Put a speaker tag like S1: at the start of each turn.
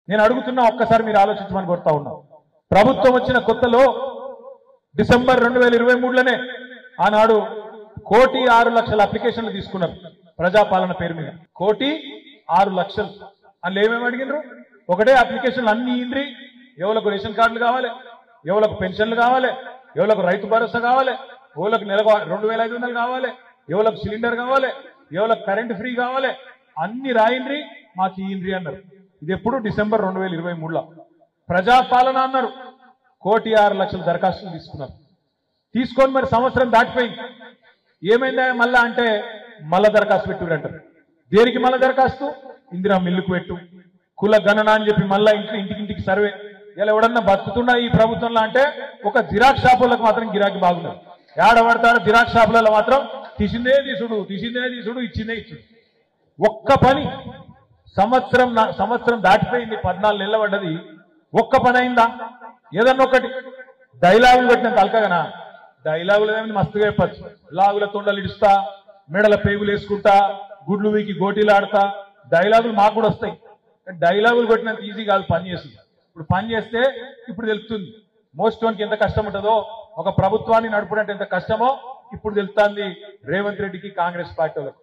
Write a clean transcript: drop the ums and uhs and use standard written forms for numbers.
S1: నేను అడుగుతున్నా, ఒక్కసారి మీరు ఆలోచించమని కోరుతా ఉన్నా. ప్రభుత్వం వచ్చిన కొత్తలో డిసెంబర్ 2023లోనే ఆనాడు 1,06,00,000 అప్లికేషన్లు తీసుకున్నారు ప్రజాపాలన పేరు మీద. 1,06,00,000 అందులో ఏమేమి అడిగినారు? ఒకటే అప్లికేషన్లు అన్ని ఇండ్రి, ఎవరికి రేషన్ కార్డులు కావాలి, ఎవరికి పెన్షన్లు కావాలి, ఎవరికి రైతు భరోసా కావాలి, ఎవరికి నెలకు 2,500 కావాలి, ఎవరికి సిలిండర్ కావాలి, ఎవరికి కరెంట్ ఫ్రీ కావాలి, అన్ని రాయిండ్రి మాకు ఇయ్యండ్రి అన్నారు. ఇది ఎప్పుడు? డిసెంబర్ 2023లో. ప్రజాపాలన అన్నారు, 1,06,00,000 దరఖాస్తులు తీసుకున్నారు. తీసుకొని మరి సంవత్సరం దాటిపోయింది. ఏమైందా మళ్ళా అంటే మళ్ళా దరఖాస్తు పెట్టుకుంటారు. దేనికి మళ్ళా దరఖాస్తు? ఇందిరా మిల్లుకు పెట్టు, కుల గణన అని చెప్పి మళ్ళా ఇంటికి సర్వే. ఇలా ఎవడన్నా బతుకుతున్నా ఈ ప్రభుత్వంలో అంటే ఒక జిరాక్స్ షాపులకు మాత్రం గిరాకీ బాగున్నారు. ఏడబడతారు జిరాక్స్ షాపులలో మాత్రం తీసిందే తీసుడు, ఇచ్చిందే ఇచ్చుడు. ఒక్క పని సంవత్సరం దాటిపోయింది, 14 నెలలు పడ్డది. ఒక్క పని అయిందా? ఏదన్నా ఒకటి డైలాగులు పెట్టినంత అల్కగనా? డైలాగులు ఏమైనా మస్తుగా చెప్పచ్చు. లాగుల తొండలు ఇడుస్తా, మెడల పేగులు వేసుకుంటా, గుడ్లు వీకి గోటీలు ఆడతా, డైలాగులు మాకు కూడా వస్తాయి. డైలాగులు కొట్టినంత ఈజీ కాదు పని చేస్తుంది. ఇప్పుడు పని చేస్తే ఇప్పుడు తెలుస్తుంది మోస్టోన్కి ఎంత కష్టం ఉంటుందో, ఒక ప్రభుత్వాన్ని నడుపుడంటే ఎంత కష్టమో ఇప్పుడు తెలుస్తుంది రేవంత్ రెడ్డికి, కాంగ్రెస్ పార్టీ వాళ్ళకి.